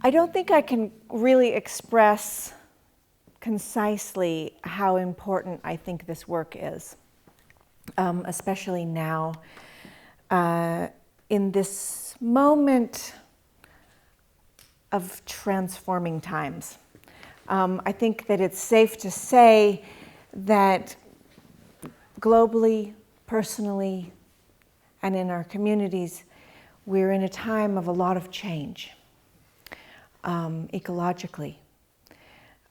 I don't think I can really express concisely how important I think this work is, especially now in this moment of transforming times. I think that it's safe to say that globally, personally, and in our communities, we're in a time of a lot of change. Ecologically,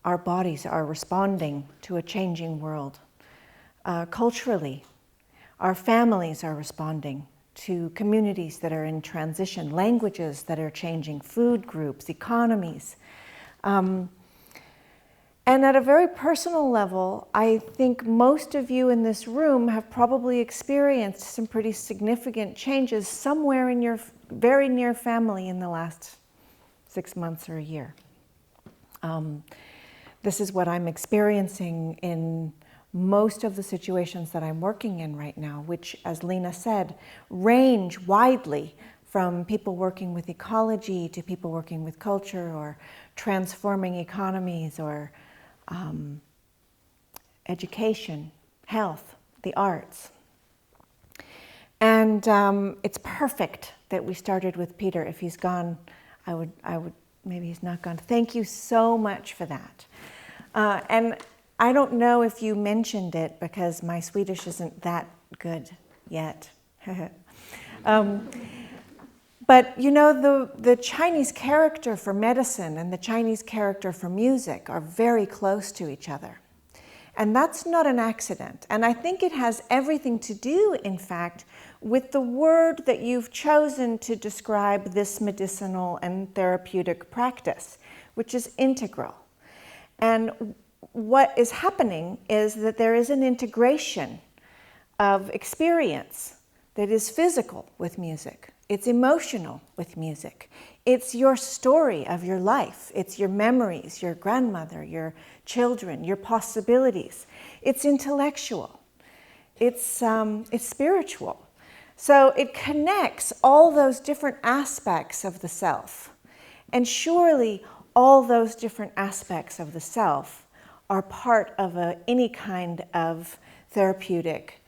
our bodies are responding to a changing world. Culturally, our families are responding to communities that are in transition, languages that are changing, food groups, economies. And at a very personal level, I think most of you in this room have probably experienced some pretty significant changes somewhere in your very near family in the last 6 months or a year. This is what I'm experiencing in most of the situations that I'm working in right now, which, as Lena said, range widely from people working with ecology to people working with culture or transforming economies or education, health, the arts. And it's perfect that we started with Peter. If he's gone, I would, maybe he's not gone. Thank you so much for that. And I don't know if you mentioned it because my Swedish isn't that good yet. But you know, the Chinese character for medicine and the Chinese character for music are very close to each other. And that's not an accident. And I think it has everything to do, in fact, with the word that you've chosen to describe this medicinal and therapeutic practice, which is integral. And what is happening is that there is an integration of experience that is physical with music. It's emotional with music. It's your story of your life. It's your memories, your grandmother, your children, your possibilities. It's intellectual. It's spiritual. So it connects all those different aspects of the self. And surely all those different aspects of the self are part of any kind of therapeutic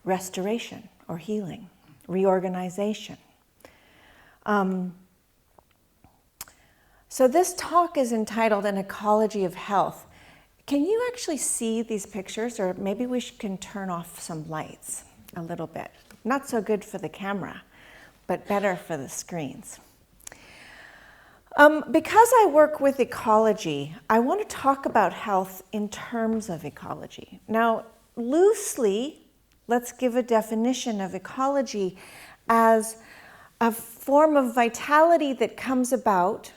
restoration or healing, reorganization. So this talk is entitled An Ecology of Health. Can you actually see these pictures? Or maybe we can turn off some lights a little bit. Not so good for the camera, but better for the screens. Because I work with ecology, I want to talk about health in terms of ecology. Now, loosely, let's give a definition of ecology as a form of vitality that comes about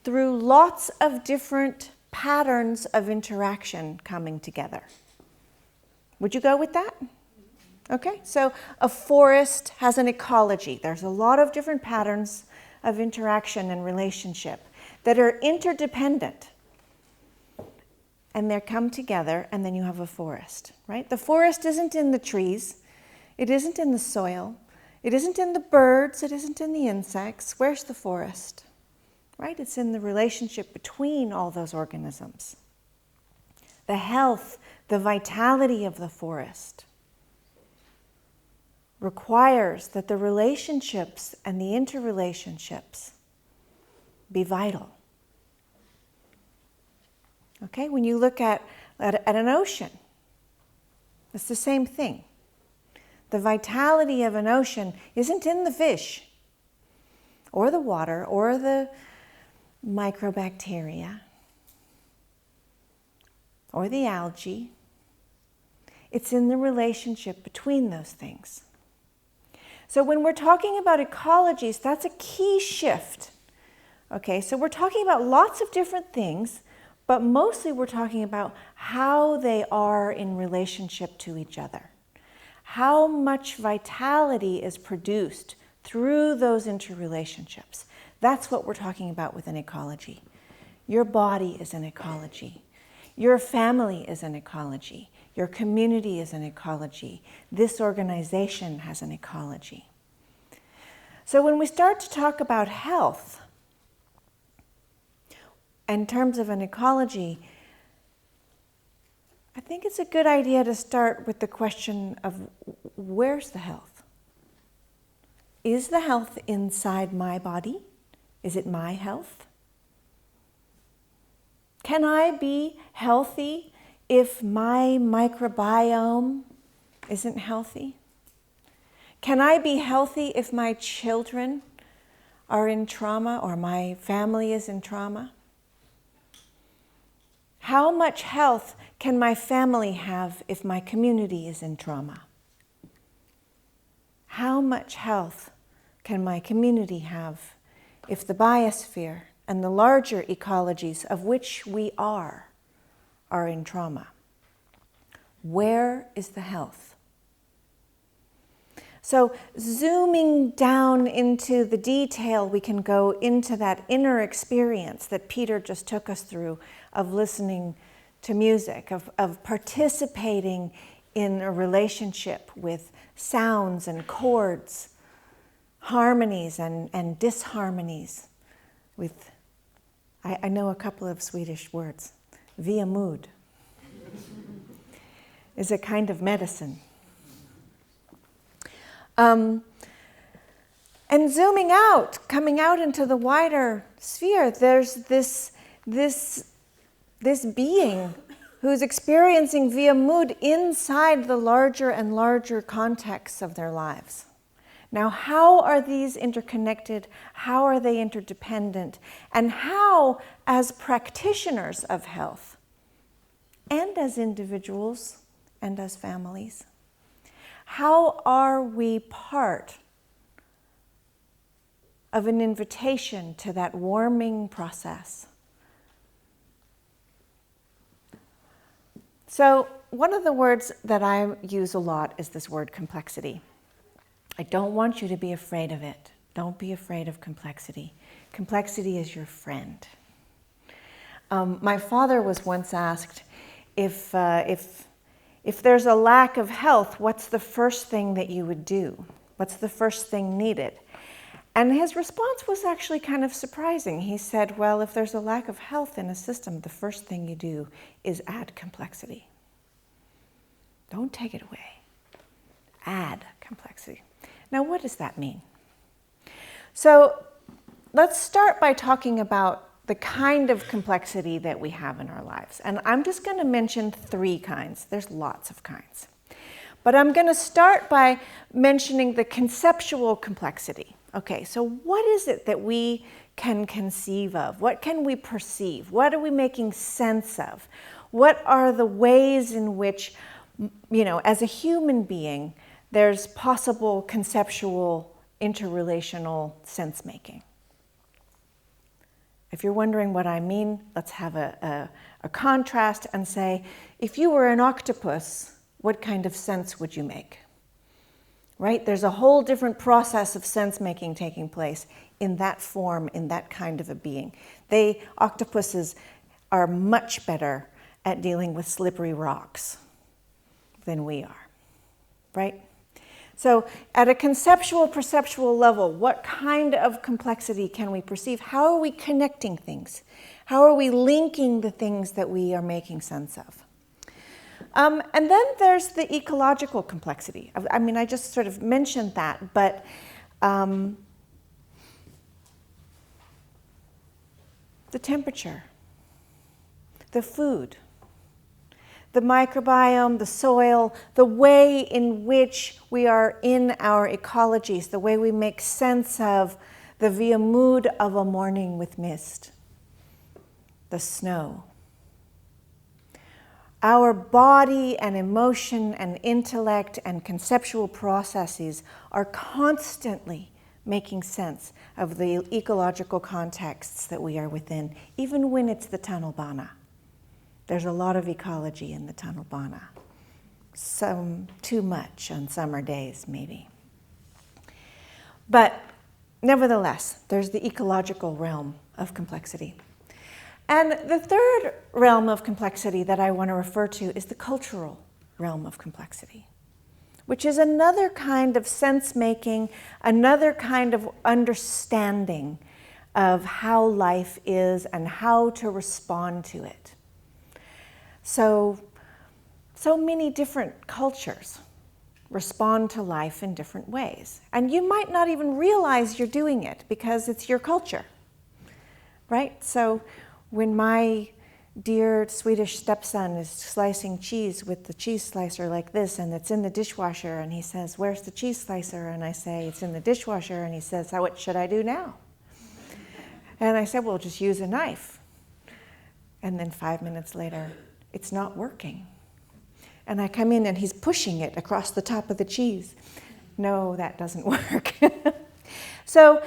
through lots of different patterns of interaction coming together. Would you go with that? Okay, so a forest has an ecology. There's a lot of different patterns of interaction and relationship that are interdependent. And they come together, and then you have a forest, right? The forest isn't in the trees. It isn't in the soil. It isn't in the birds. It isn't in the insects. Where's the forest? Right? It's in the relationship between all those organisms. The health, the vitality of the forest requires that the relationships and the interrelationships be vital. Okay, when you look at an ocean, it's the same thing. The vitality of an ocean isn't in the fish, or the water, or the microbacteria, or the algae. It's in the relationship between those things. So when we're talking about ecologies, that's a key shift. Okay, so we're talking about lots of different things, but mostly we're talking about how they are in relationship to each other. How much vitality is produced through those interrelationships. That's what we're talking about with an ecology. Your body is an ecology. Your family is an ecology. Your community is an ecology. This organization has an ecology. So when we start to talk about health, in terms of an ecology, I think it's a good idea to start with the question of where's the health? Is the health inside my body? Is it my health? Can I be healthy if my microbiome isn't healthy? Can I be healthy if my children are in trauma or my family is in trauma? How much health can my family have if my community is in trauma? How much health can my community have if the biosphere and the larger ecologies of which we are in trauma? Where is the health? So zooming down into the detail, we can go into that inner experience that Peter just took us through of listening to music, of participating in a relationship with sounds and chords, harmonies and disharmonies with, I know a couple of Swedish words. Vemod is a kind of medicine. And zooming out, coming out into the wider sphere, there's this being who's experiencing Vemod inside the larger and larger contexts of their lives. Now, how are these interconnected? How are they interdependent? And how, as practitioners of health, and as individuals, and as families, how are we part of an invitation to that warming process? So one of the words that I use a lot is this word complexity. I don't want you to be afraid of it. Don't be afraid of complexity. Complexity is your friend. My father was once asked if there's a lack of health, what's the first thing that you would do? What's the first thing needed? And his response was actually kind of surprising. He said, well, if there's a lack of health in a system, the first thing you do is add complexity. Don't take it away. Add complexity. Now, what does that mean? So let's start by talking about the kind of complexity that we have in our lives. And I'm just going to mention 3 kinds. There's lots of kinds. But I'm going to start by mentioning the conceptual complexity. Okay, so what is it that we can conceive of? What can we perceive? What are we making sense of? What are the ways in which, as a human being, there's possible conceptual interrelational sense-making? If you're wondering what I mean, let's have a contrast and say, if you were an octopus, what kind of sense would you make? Right? There's a whole different process of sense-making taking place in that form, in that kind of a being. Octopuses are much better at dealing with slippery rocks than we are, right? So at a conceptual, perceptual level, what kind of complexity can we perceive? How are we connecting things? How are we linking the things that we are making sense of? And then there's the ecological complexity. I mean, I just sort of mentioned that, but the temperature, the food, the microbiome, the soil, the way in which we are in our ecologies, the way we make sense of the Vemod of a morning with mist, the snow. Our body and emotion and intellect and conceptual processes are constantly making sense of the ecological contexts that we are within, even when it's the tunnelbana. There's a lot of ecology in the tunnelbana. Some too much on summer days, maybe. But nevertheless, there's the ecological realm of complexity. And the third realm of complexity that I want to refer to is the cultural realm of complexity. which is another kind of sense-making, another kind of understanding of how life is and how to respond to it. So many different cultures respond to life in different ways. And you might not even realize you're doing it because it's your culture, right? So when my dear Swedish stepson is slicing cheese with the cheese slicer like this, and it's in the dishwasher, and he says, "Where's the cheese slicer?" And I say, "It's in the dishwasher." And he says, "What should I do now?" And I said, "Well, just use a knife." And then 5 minutes later, it's not working. And I come in and he's pushing it across the top of the cheese. No, that doesn't work. So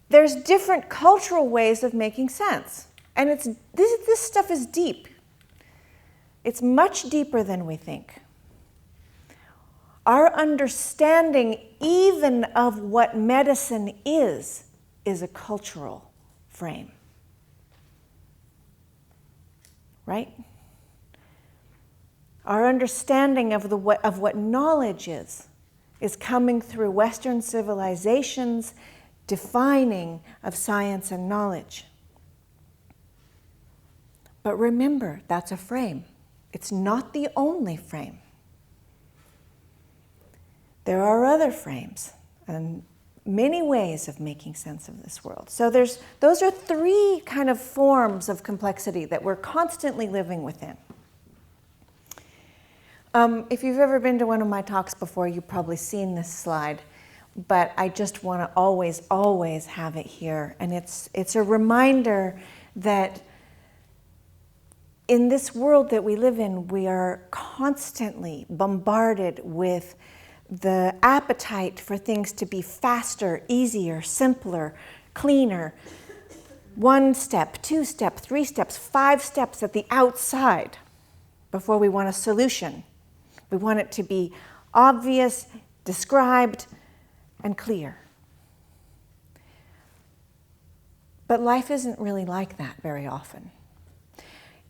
there's different cultural ways of making sense. And this stuff is deep. It's much deeper than we think. Our understanding even of what medicine is a cultural frame. Right? Our understanding of what knowledge is coming through Western civilization's defining of science and knowledge. But remember, that's a frame. It's not the only frame. There are other frames and many ways of making sense of this world. So those are three kind of forms of complexity that we're constantly living within. If you've ever been to one of my talks before, you've probably seen this slide, but I just want to always have it here. And it's a reminder that in this world that we live in, we are constantly bombarded with the appetite for things to be faster, easier, simpler, cleaner. 1 step, 2 steps, 3 steps, 5 steps at the outside before we want a solution. We want it to be obvious, described, and clear. But life isn't really like that very often.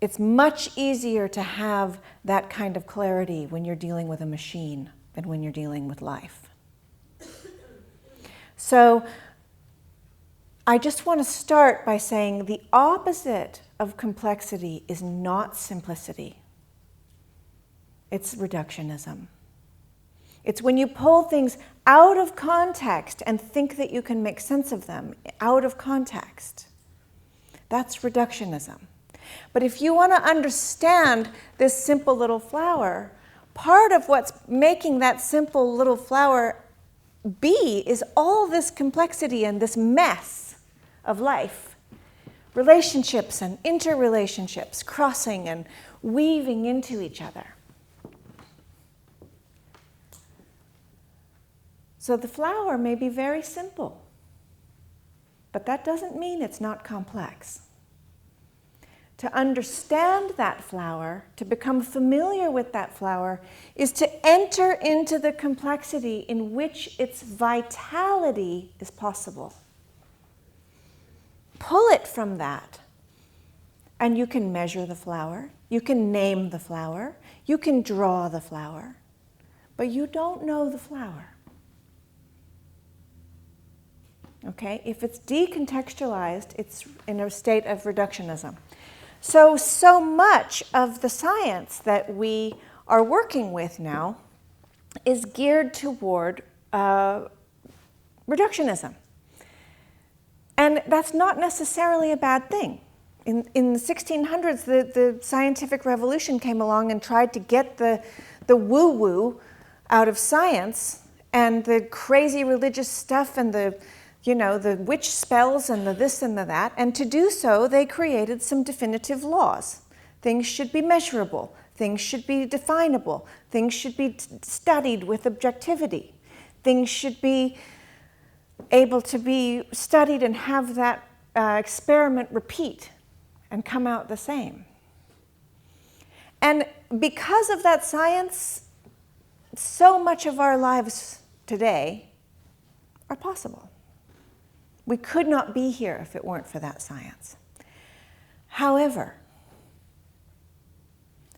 It's much easier to have that kind of clarity when you're dealing with a machine than when you're dealing with life. So I just want to start by saying the opposite of complexity is not simplicity. It's reductionism. It's when you pull things out of context and think that you can make sense of them out of context. That's reductionism. But if you want to understand this simple little flower, part of what's making that simple little flower be is all this complexity and this mess of life. Relationships and interrelationships crossing and weaving into each other. So the flower may be very simple, but that doesn't mean it's not complex. To understand that flower, to become familiar with that flower, is to enter into the complexity in which its vitality is possible. Pull it from that, and you can measure the flower, you can name the flower, you can draw the flower, but you don't know the flower. Okay? If it's decontextualized, it's in a state of reductionism. So much of the science that we are working with now is geared toward reductionism. And that's not necessarily a bad thing. In the 1600s, the scientific revolution came along and tried to get the woo-woo out of science and the crazy religious stuff and the witch spells and the this and the that. And to do so, they created some definitive laws. Things should be measurable. Things should be definable. Things should be studied with objectivity. Things should be able to be studied and have that experiment repeat and come out the same. And because of that science, so much of our lives today are possible. We could not be here if it weren't for that science. However,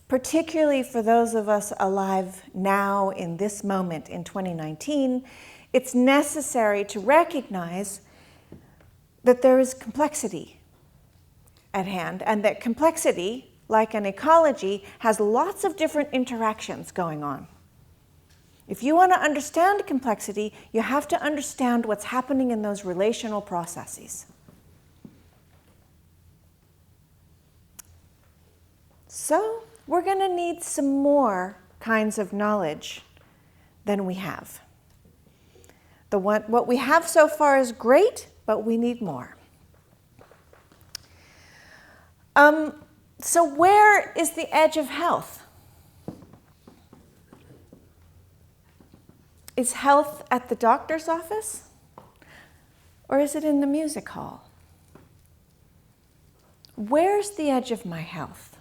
particularly for those of us alive now in this moment in 2019, it's necessary to recognize that there is complexity at hand, and that complexity, like an ecology, has lots of different interactions going on. If you want to understand complexity, you have to understand what's happening in those relational processes. So, we're going to need some more kinds of knowledge than we have. What we have so far is great, but we need more. So where is the edge of health? Is health at the doctor's office? Or is it in the music hall? Where's the edge of my health?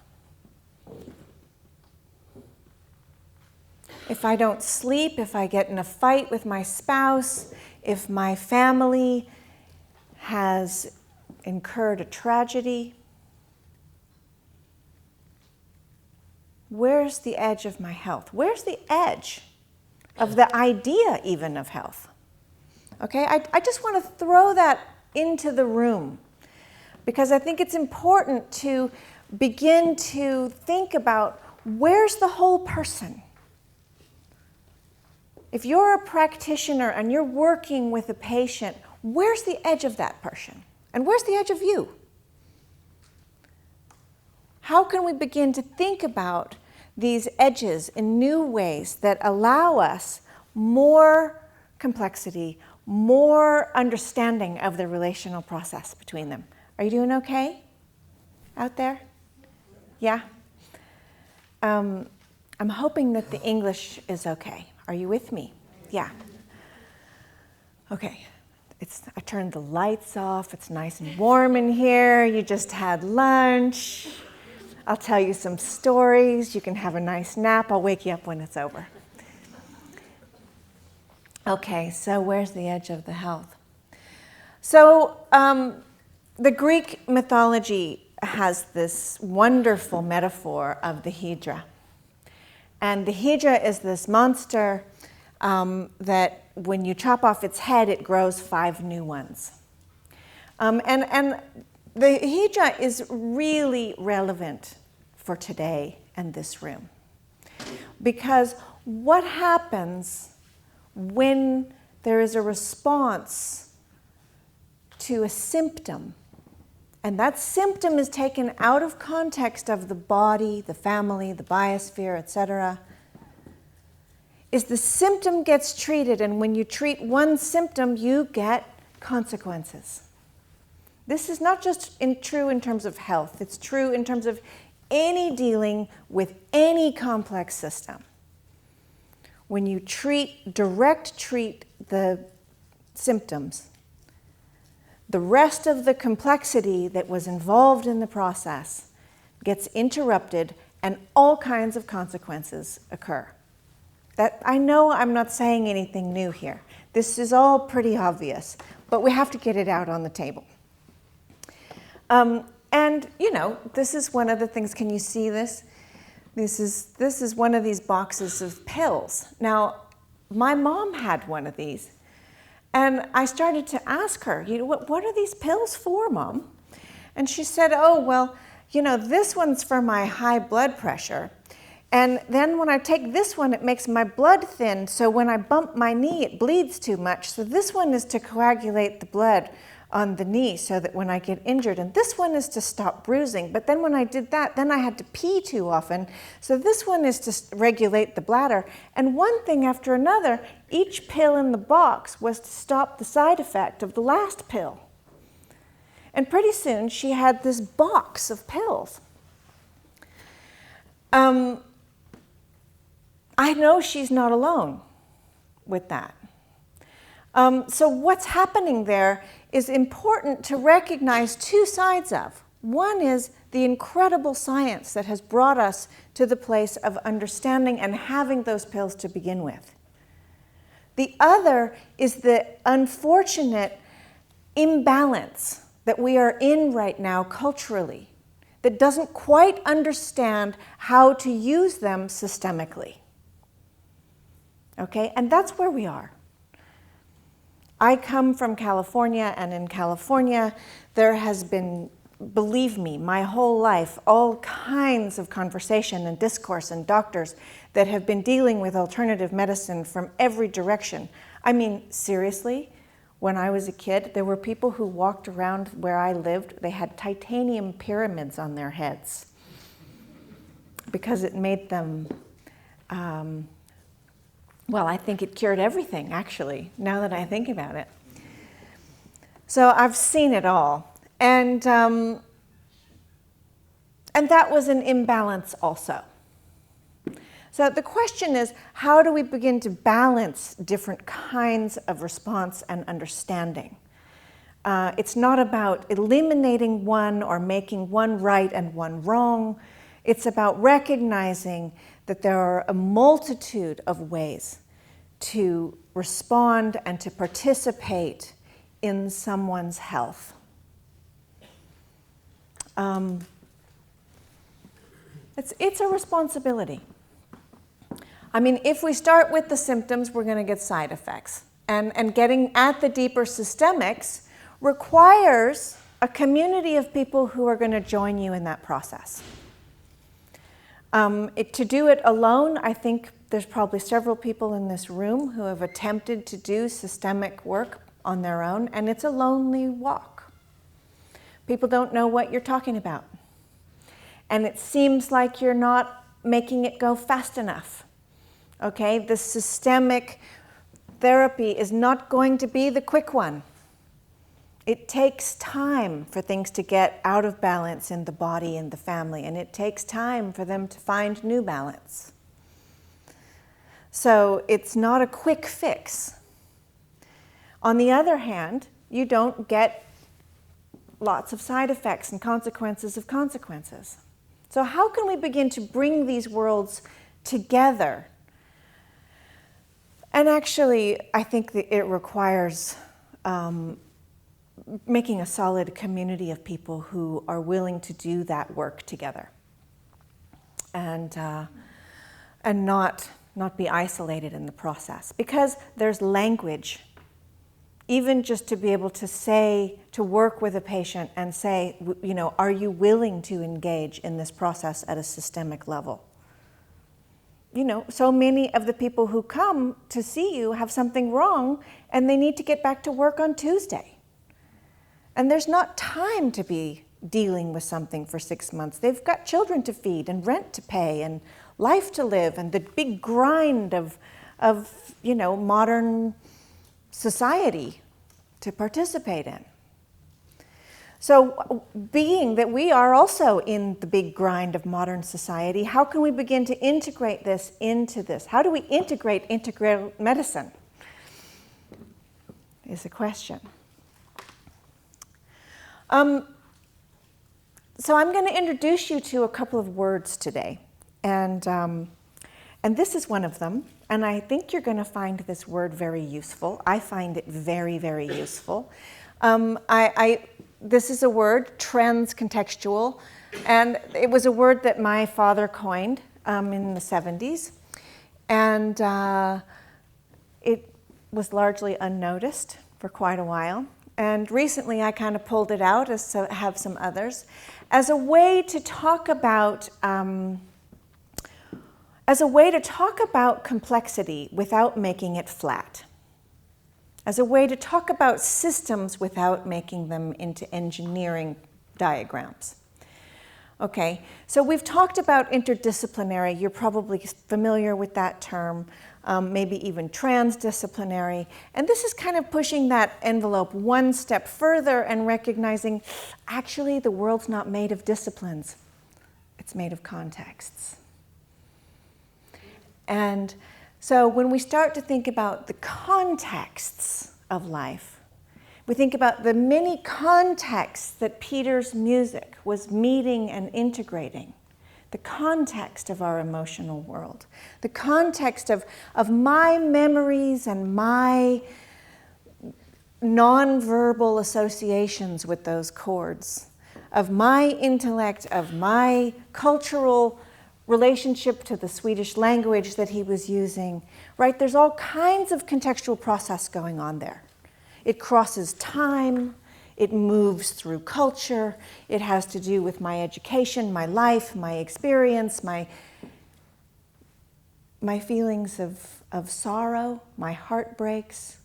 If I don't sleep, if I get in a fight with my spouse, if my family has incurred a tragedy, where's the edge of my health? Where's the edge of the idea even of health? Okay, I just want to throw that into the room because I think it's important to begin to think about where's the whole person? If you're a practitioner and you're working with a patient, where's the edge of that person? And where's the edge of you? How can we begin to think about these edges in new ways that allow us more complexity, more understanding of the relational process between them? Are you doing okay out there? Yeah? I'm hoping that the English is okay. Are you with me? Yeah. Okay. I turned the lights off. It's nice and warm in here. You just had lunch. I'll tell you some stories. You can have a nice nap. I'll wake you up when it's over. Okay, so where's the edge of the health? So the Greek mythology has this wonderful metaphor of the Hydra. And the Hydra is this monster that when you chop off its head, it grows 5 new ones. And the Hydra is really relevant for today and this room. Because what happens when there is a response to a symptom, and that symptom is taken out of context of the body, the family, the biosphere, etc., is the symptom gets treated, and when you treat one symptom, you get consequences. This is not just true in terms of health, it's true in terms of any dealing with any complex system. When you direct treat the symptoms, the rest of the complexity that was involved in the process gets interrupted and all kinds of consequences occur. I know I'm not saying anything new here. This is all pretty obvious, but we have to get it out on the table. And, you know, this is one of the things, can you see this? This is one of these boxes of pills. Now, my mom had one of these, and I started to ask her, you know, what are these pills for, Mom? And she said, oh, well, you know, this one's for my high blood pressure. And then when I take this one, it makes my blood thin, so when I bump my knee, it bleeds too much. So this one is to coagulate the blood on the knee so that when I get injured, and this one is to stop bruising. But then when I did that, then I had to pee too often. So this one is to regulate the bladder. And one thing after another, each pill in the box was to stop the side effect of the last pill. And pretty soon she had this box of pills. I know she's not alone with that. So what's happening there is important to recognize 2 sides of. One is the incredible science that has brought us to the place of understanding and having those pills to begin with. The other is the unfortunate imbalance that we are in right now culturally. that doesn't quite understand how to use them systemically. Okay, and that's where we are. I come from California, and in California, there has been, believe me, my whole life, all kinds of conversation and discourse and doctors that have been dealing with alternative medicine from every direction. I mean, seriously, when I was a kid, there were people who walked around where I lived, they had titanium pyramids on their heads because it made them, well, I think it cured everything, actually, now that I think about it. So I've seen it all. And that was an imbalance also. So the question is, how do we begin to balance different kinds of response and understanding? It's not about eliminating one or making one right and one wrong. It's about recognizing that there are a multitude of ways to respond and to participate in someone's health. It's a responsibility. I mean, if we start with the symptoms, we're going to get side effects. And getting at the deeper systemics requires a community of people who are going to join you in that process. To do it alone, I think there's probably several people in this room who have attempted to do systemic work on their own, and it's a lonely walk. People don't know what you're talking about. And it seems like you're not making it go fast enough. Okay, the systemic therapy is not going to be the quick one. It takes time for things to get out of balance in the body and the family, and it takes time for them to find new balance. So it's not a quick fix. On the other hand, you don't get lots of side effects and consequences of consequences. So how can we begin to bring these worlds together? And actually, I think that it requires making a solid community of people who are willing to do that work together, and not be isolated in the process. Because there's language, even just to be able to say, to work with a patient and say, you know, are you willing to engage in this process at a systemic level? You know, so many of the people who come to see you have something wrong and they need to get back to work on Tuesday. And there's not time to be dealing with something for 6 months. They've got children to feed and rent to pay and life to live and the big grind of you know, modern society to participate in. So being that we are also in the big grind of modern society, how can we begin to integrate this into this? How do we integrate integrative medicine? Is a question. So I'm going to introduce you to a couple of words today. And this is one of them. And I think you're going to find this word very useful. I find it very, very useful. This is a word, transcontextual, and it was a word that my father coined in the 70s. And it was largely unnoticed for quite a while. And recently I kind of pulled it out, as so have some others, as a way to talk about complexity without making it flat. As a way to talk about systems without making them into engineering diagrams. Okay, so we've talked about interdisciplinary. You're probably familiar with that term, maybe even transdisciplinary. And this is kind of pushing that envelope one step further and recognizing, actually, the world's not made of disciplines. It's made of contexts. And so when we start to think about the contexts of life, we think about the many contexts that Peter's music was meeting and integrating. The context of our emotional world. The context of my memories and my nonverbal associations with those chords. of my intellect, of my cultural relationship to the Swedish language that he was using, right? There's all kinds of contextual process going on there. It crosses time, it moves through culture, it has to do with my education, my life, my experience, my feelings of sorrow, my heartbreaks,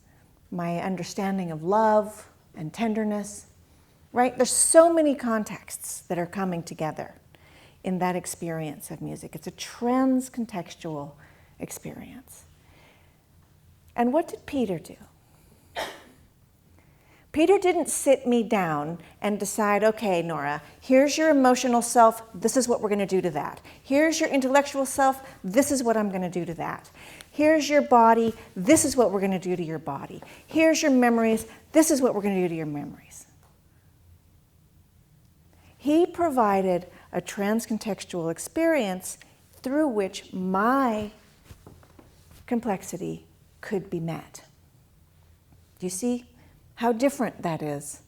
my understanding of love and tenderness, right? There's so many contexts that are coming together in that experience of music. It's a trans-contextual experience. And what did Peter do? Peter didn't sit me down and decide, okay, Nora, here's your emotional self, this is what we're going to do to that. Here's your intellectual self, this is what I'm going to do to that. Here's your body, this is what we're going to do to your body. Here's your memories, this is what we're going to do to your memories. He provided a trans-contextual experience through which my complexity could be met. Do you see how different that is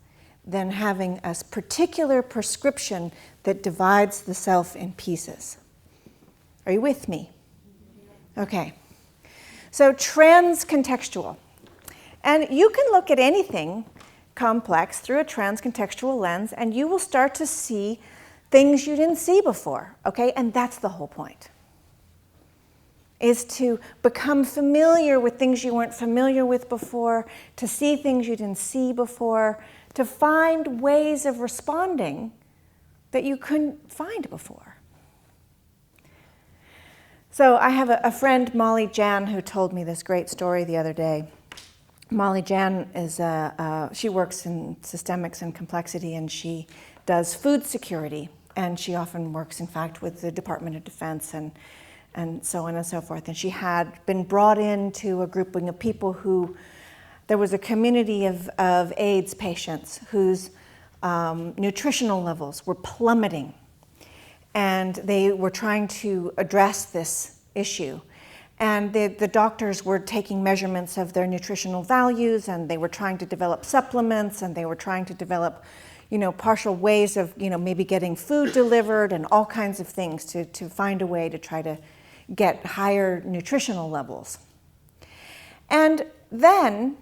than having a particular prescription that divides the self in pieces? Are you with me? Okay. So trans-contextual. And you can look at anything complex through a trans-contextual lens and you will start to see things you didn't see before, okay? And that's the whole point, is to become familiar with things you weren't familiar with before, to see things you didn't see before, to find ways of responding that you couldn't find before. So I have a friend, Molly Jan, who told me this great story the other day. Molly Jan is she works in systemics and complexity, and she does food security, and she often works, in fact, with the Department of Defense and so on and so forth. And she had been brought into a grouping of people who, there was a community of AIDS patients whose nutritional levels were plummeting. And they were trying to address this issue. And the doctors were taking measurements of their nutritional values, and they were trying to develop supplements, and they were trying to develop, partial ways of, maybe getting food delivered and all kinds of things to find a way to try to get higher nutritional levels. And then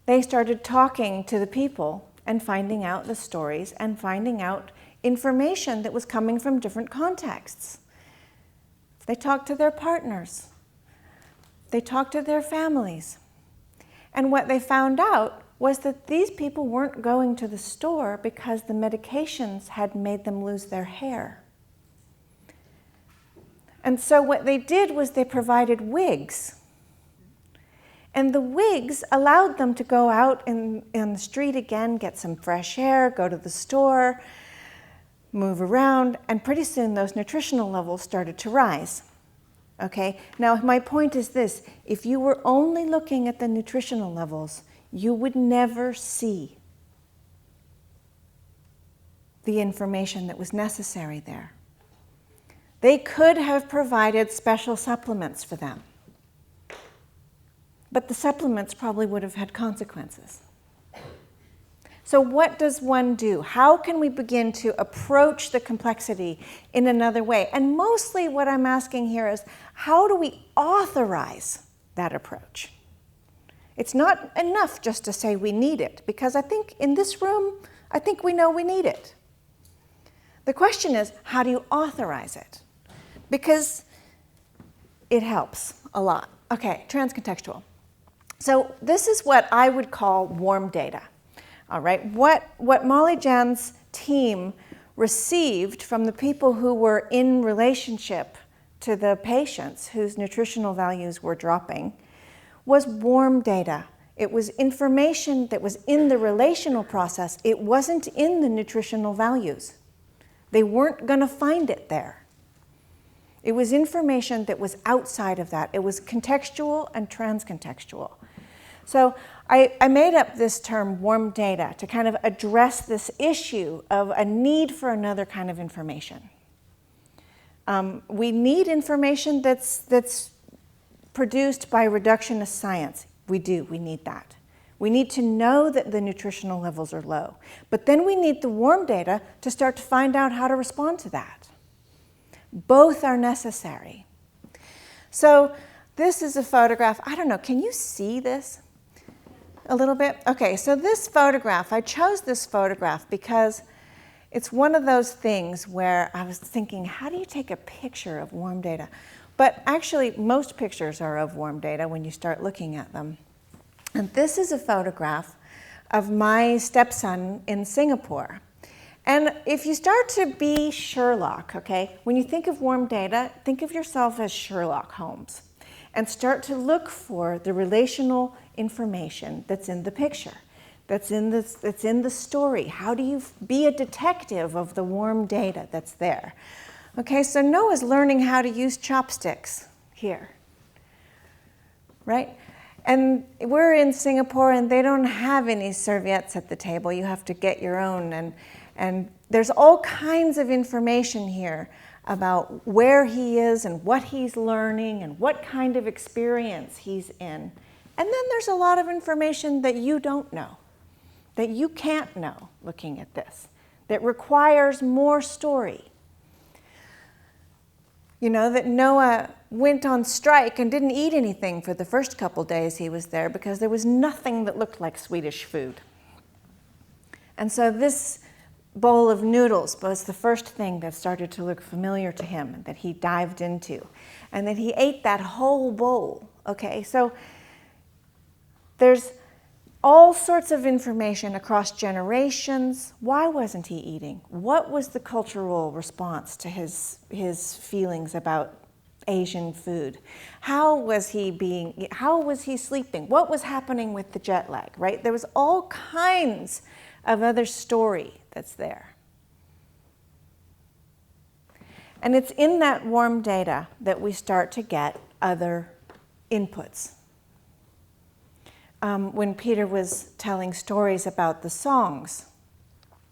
they started talking to the people and finding out the stories and finding out information that was coming from different contexts. They talked to their partners. They talked to their families. And what they found out was that these people weren't going to the store because the medications had made them lose their hair. And so what they did was they provided wigs. And the wigs allowed them to go out in the street again, get some fresh air, go to the store, move around, and pretty soon those nutritional levels started to rise. Okay? Now, my point is this: if you were only looking at the nutritional levels, you would never see the information that was necessary there. They could have provided special supplements for them, but the supplements probably would have had consequences. So what does one do? How can we begin to approach the complexity in another way? And mostly what I'm asking here is, how do we authorize that approach? It's not enough just to say we need it, because I think in this room, I think we know we need it. The question is, how do you authorize it? Because it helps a lot. Okay, trans-contextual. So this is what I would call warm data. All right, what Molly Jan's team received from the people who were in relationship to the patients whose nutritional values were dropping was warm data. It was information that was in the relational process. It wasn't in the nutritional values. They weren't going to find it there. It was information that was outside of that. It was contextual and trans-contextual. So I made up this term, warm data, to kind of address this issue of a need for another kind of information. We need information that's produced by reductionist science. We need that. We need to know that the nutritional levels are low. But then we need the warm data to start to find out how to respond to that. Both are necessary. So this is a photograph. I don't know, can you see this a little bit? Okay, so this photograph, I chose this photograph because it's one of those things where I was thinking, how do you take a picture of warm data? But actually, most pictures are of warm data when you start looking at them. And this is a photograph of my stepson in Singapore. And if you start to be Sherlock, okay, when you think of warm data, think of yourself as Sherlock Holmes and start to look for the relational information that's in the picture, that's in the story. How do you be a detective of the warm data that's there? Okay, so Noah's learning how to use chopsticks here, right? And we're in Singapore and they don't have any serviettes at the table. You have to get your own. And there's all kinds of information here about where he is and what he's learning and what kind of experience he's in. And then there's a lot of information that you don't know, that you can't know looking at this, that requires more story. You know, that Noah went on strike and didn't eat anything for the first couple days he was there because there was nothing that looked like Swedish food. And so this bowl of noodles was the first thing that started to look familiar to him, that he dived into. And then he ate that whole bowl, okay? So there's all sorts of information across generations. Why wasn't he eating? What was the cultural response to his feelings about Asian food? How was he sleeping? What was happening with the jet lag, right? There was all kinds of other story that's there. And it's in that warm data that we start to get other inputs. When Peter was telling stories about the songs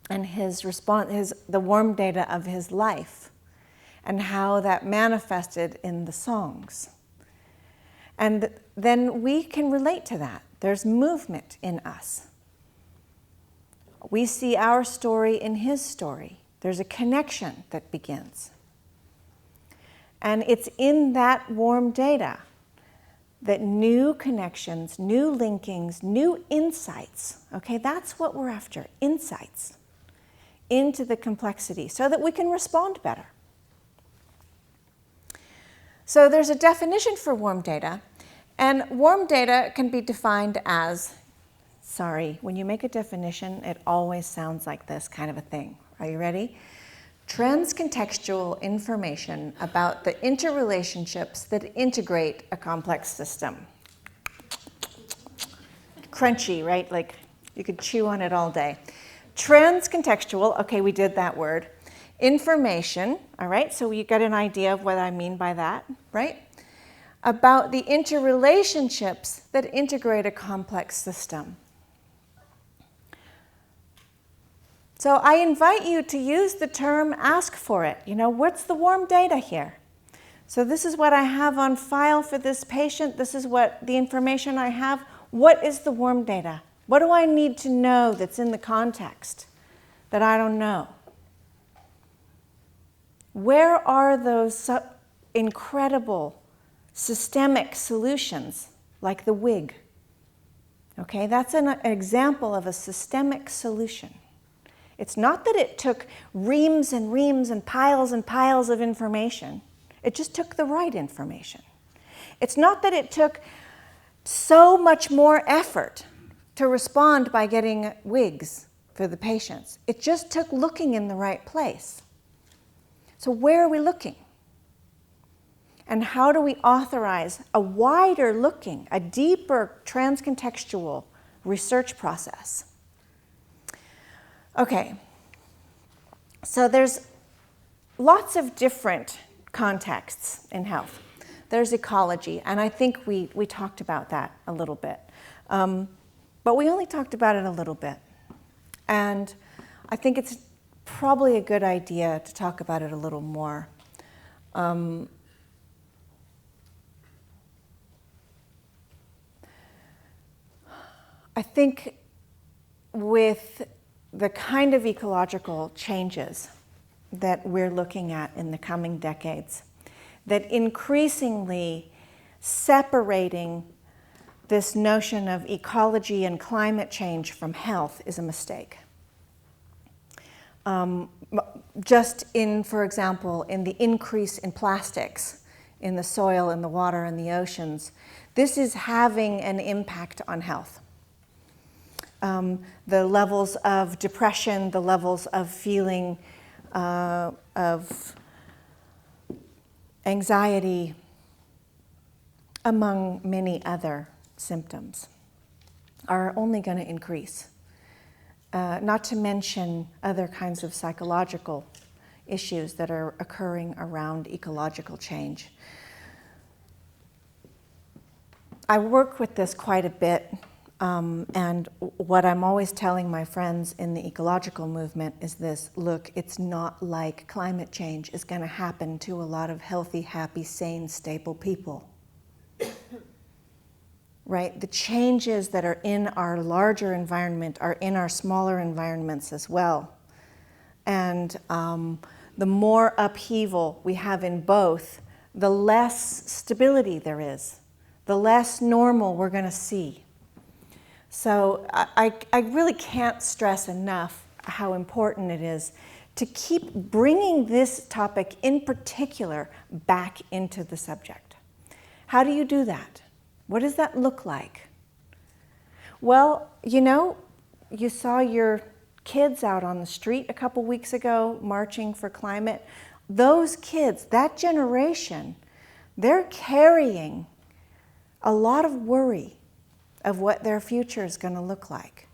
and his response, the warm data of his life and how that manifested in the songs. And then we can relate to that. There's movement in us. We see our story in his story. There's a connection that begins. And it's in that warm data that new connections, new linkings, new insights, okay, that's what we're after, insights into the complexity so that we can respond better. So there's a definition for warm data, and warm data can be defined as, when you make a definition, it always sounds like this kind of a thing. Are you ready? Transcontextual information about the interrelationships that integrate a complex system. Crunchy, right? Like you could chew on it all day. Transcontextual, okay, we did that word. Information, all right, so you got an idea of what I mean by that, right? About the interrelationships that integrate a complex system. So I invite you to use the term, ask for it. You know, what's the warm data here? So this is what I have on file for this patient. This is what the information I have. What is the warm data? What do I need to know that's in the context that I don't know? Where are those incredible systemic solutions like the wig? Okay, that's an example of a systemic solution. It's not that it took reams and reams and piles of information. It just took the right information. It's not that it took so much more effort to respond by getting wigs for the patients. It just took looking in the right place. So where are we looking? And how do we authorize a wider looking, a deeper transcontextual research process? Okay, so there's lots of different contexts in health. There's ecology, and I think we talked about that a little bit. But we only talked about it a little bit. And I think it's probably a good idea to talk about it a little more. I think with the kind of ecological changes that we're looking at in the coming decades, that increasingly separating this notion of ecology and climate change from health is a mistake. Just in, for example, in the increase in plastics in the soil and the water and the oceans, this is having an impact on health. The levels of depression, the levels of feeling of anxiety, among many other symptoms, are only going to increase. Not to mention other kinds of psychological issues that are occurring around ecological change. I work with this quite a bit, and what I'm always telling my friends in the ecological movement is this: look, it's not like climate change is going to happen to a lot of healthy, happy, sane, stable people. Right? The changes that are in our larger environment are in our smaller environments as well. And the more upheaval we have in both, the less stability there is, the less normal we're going to see. So I really can't stress enough how important it is to keep bringing this topic in particular back into the subject. How do you do that? What does that look like? Well, you know, you saw your kids out on the street a couple weeks ago marching for climate. Those kids, that generation, they're carrying a lot of worry of what their future is going to look like.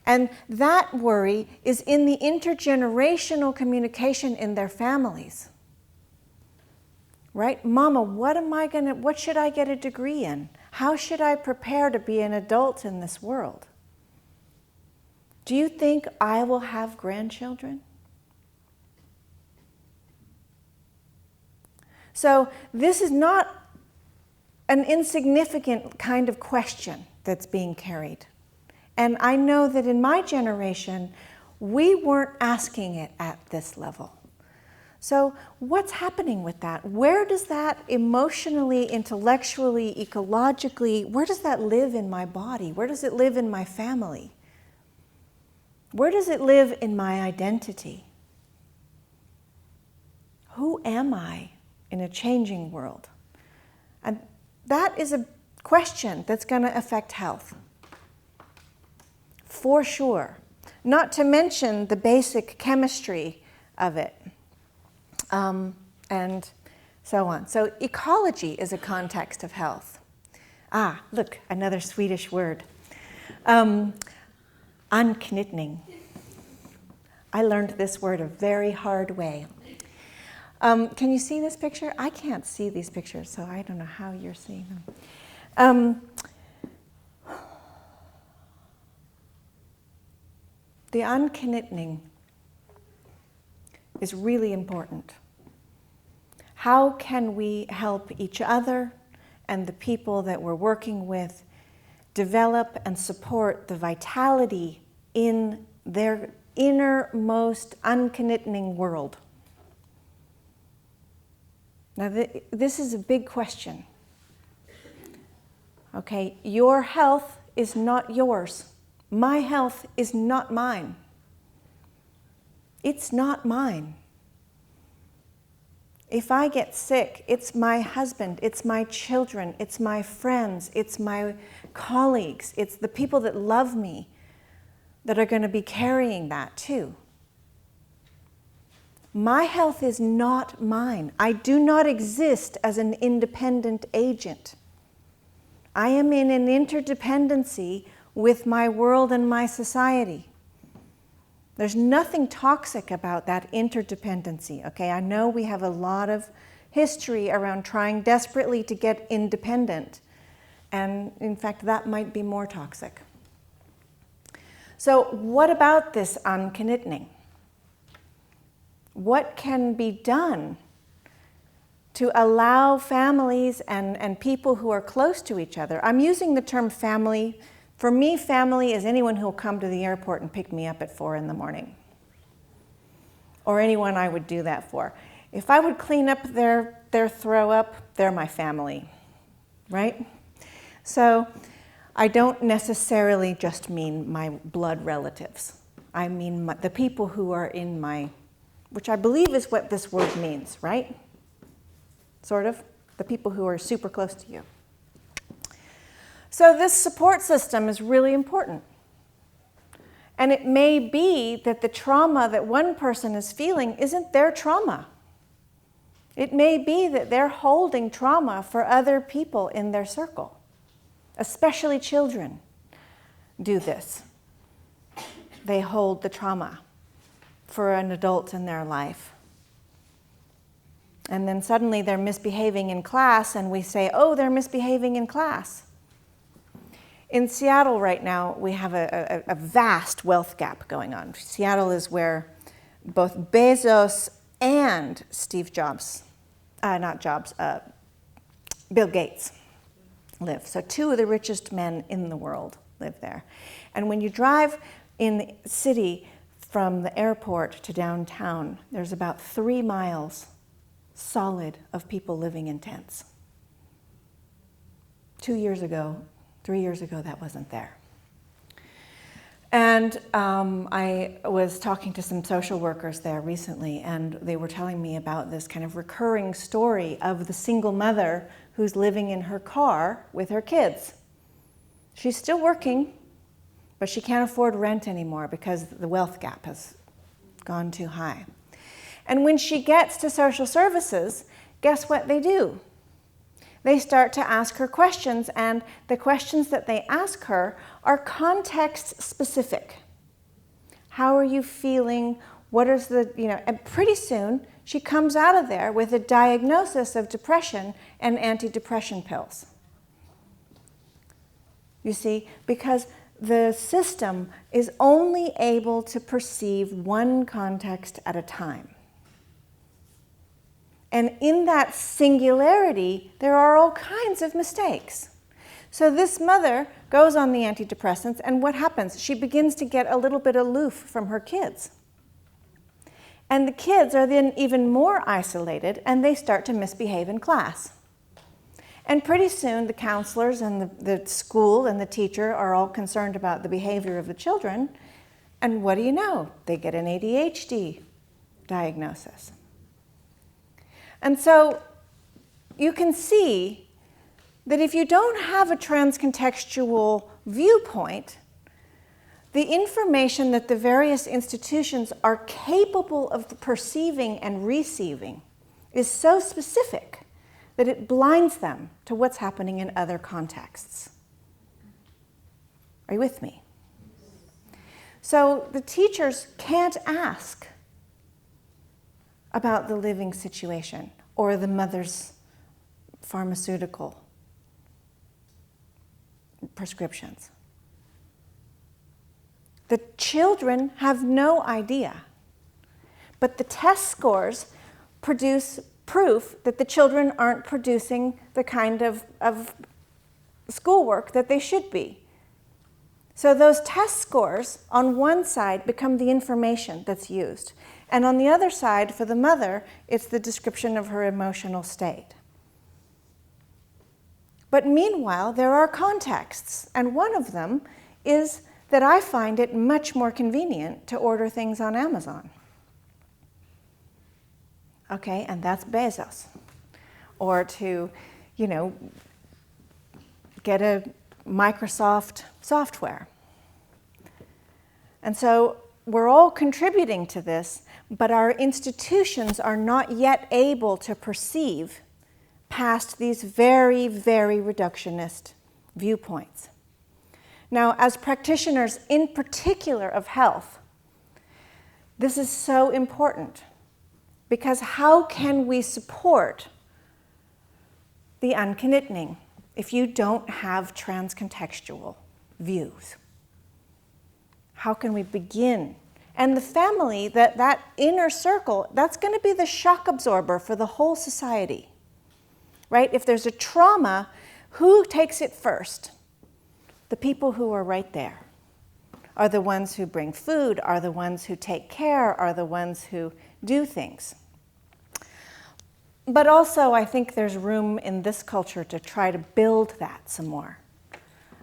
And that worry is in the intergenerational communication in their families. Right? Mama, what should I get a degree in? How should I prepare to be an adult in this world? Do you think I will have grandchildren? So this is not an insignificant kind of question that's being carried. And I know that in my generation, we weren't asking it at this level. So what's happening with that? Where does that emotionally, intellectually, ecologically, where does that live in my body? Where does it live in my family? Where does it live in my identity? Who am I in a changing world? And that is a question that's going to affect health, for sure. Not to mention the basic chemistry of it. And so on. So ecology is a context of health. Ah, look, another Swedish word. Anknytning. I learned this word a very hard way. Can you see this picture? I can't see these pictures, so I don't know how you're seeing them. The anknytning is really important. How can we help each other and the people that we're working with develop and support the vitality in their innermost anknytning world? Now, this is a big question. Okay, your health is not yours. My health is not mine. It's not mine. If I get sick, it's my husband, it's my children, it's my friends, it's my colleagues, it's the people that love me that are going to be carrying that too. My health is not mine. I do not exist as an independent agent. I am in an interdependency with my world and my society. There's nothing toxic about that interdependency, okay? I know we have a lot of history around trying desperately to get independent, and in fact, that might be more toxic. So what about this anknytning? What can be done to allow families and people who are close to each other? I'm using the term family For me, family is anyone who will come to the airport and pick me up at 4 in the morning. Or anyone I would do that for. If I would clean up their throw up, they're my family, right? So I don't necessarily just mean my blood relatives. I mean the people who are in my, which I believe is what this word means, right? Sort of. The people who are super close to you. So this support system is really important. And it may be that the trauma that one person is feeling isn't their trauma. It may be that they're holding trauma for other people in their circle. Especially children do this. They hold the trauma for an adult in their life. And then suddenly they're misbehaving in class, and we say, oh, they're misbehaving in class. In Seattle right now, we have a vast wealth gap going on. Seattle is where both Bezos and Steve Jobs, Bill Gates live. So 2 of the richest men in the world live there. And when you drive in the city from the airport to downtown, there's about 3 miles solid of people living in tents. 3 years ago, that wasn't there. And I was talking to some social workers there recently, and they were telling me about this kind of recurring story of the single mother who's living in her car with her kids. She's still working, but she can't afford rent anymore because the wealth gap has gone too high. And when she gets to social services, guess what they do? They start to ask her questions, and the questions that they ask her are context specific. How are you feeling? What is the, and pretty soon she comes out of there with a diagnosis of depression and antidepressant pills. You see, because the system is only able to perceive one context at a time. And in that singularity, there are all kinds of mistakes. So this mother goes on the antidepressants, and what happens? She begins to get a little bit aloof from her kids. And the kids are then even more isolated, and they start to misbehave in class. And pretty soon, the counselors and the school and the teacher are all concerned about the behavior of the children. And what do you know? They get an ADHD diagnosis. And so you can see that if you don't have a transcontextual viewpoint, the information that the various institutions are capable of perceiving and receiving is so specific that it blinds them to what's happening in other contexts. Are you with me? So the teachers can't ask about the living situation or the mother's pharmaceutical prescriptions. The children have no idea, but the test scores produce proof that the children aren't producing the kind of schoolwork that they should be. So those test scores on one side become the information that's used. And on the other side, for the mother, it's the description of her emotional state. But meanwhile, there are contexts, and one of them is that I find it much more convenient to order things on Amazon. Okay, and that's Bezos. Or to, get a Microsoft software. And so we're all contributing to this, but our institutions are not yet able to perceive past these very, very reductionist viewpoints. Now, as practitioners, in particular of health, this is so important, because how can we support the unconnecting if you don't have transcontextual views? How can we begin? And the family, that inner circle, that's going to be the shock absorber for the whole society, right? If there's a trauma, who takes it first? The people who are right there are the ones who bring food, are the ones who take care, are the ones who do things. But also, I think there's room in this culture to try to build that some more.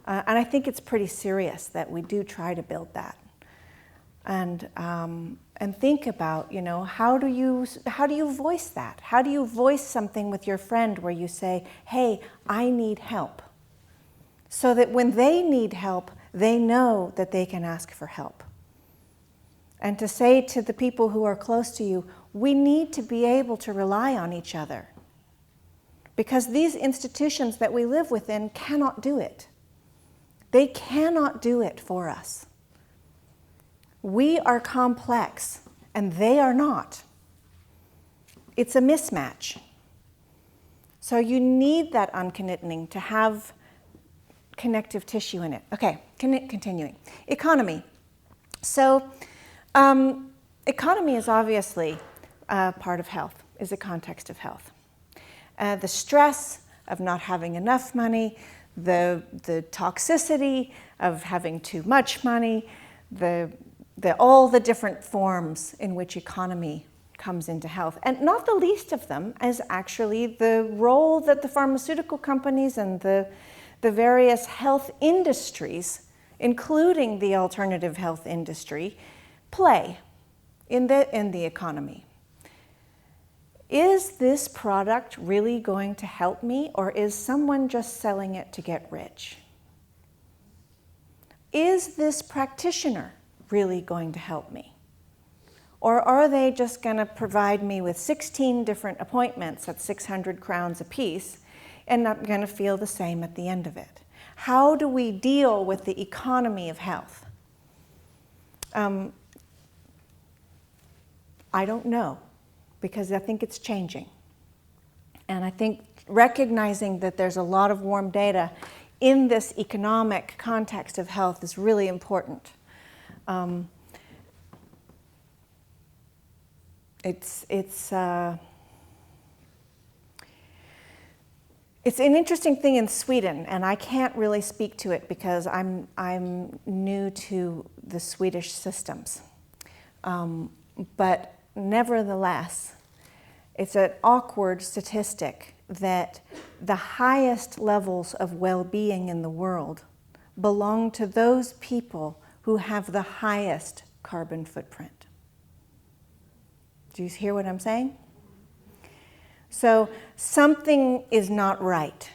And I think it's pretty serious that we do try to build that. And think about, how do you voice that? How do you voice something with your friend where you say, hey, I need help? So that when they need help, they know that they can ask for help. And to say to the people who are close to you, we need to be able to rely on each other. Because these institutions that we live within cannot do it. They cannot do it for us. We are complex, and they are not. It's a mismatch. So you need that unconnecting to have connective tissue in it. Okay, continuing. Economy. So economy is obviously part of health, is a context of health. The stress of not having enough money, the toxicity of having too much money, all the different forms in which economy comes into health. And not the least of them is actually the role that the pharmaceutical companies and the various health industries, including the alternative health industry, play in the economy. Is this product really going to help me, or is someone just selling it to get rich? Is this practitioner really going to help me? Or are they just going to provide me with 16 different appointments at 600 crowns a piece, and I'm going to feel the same at the end of it? How do we deal with the economy of health? I don't know, because I think it's changing. And I think recognizing that there's a lot of warm data in this economic context of health is really important. It's an interesting thing in Sweden, and I can't really speak to it because I'm new to the Swedish systems. But nevertheless, it's an awkward statistic that the highest levels of well-being in the world belong to those people who have the highest carbon footprint. Do you hear what I'm saying? So something is not right.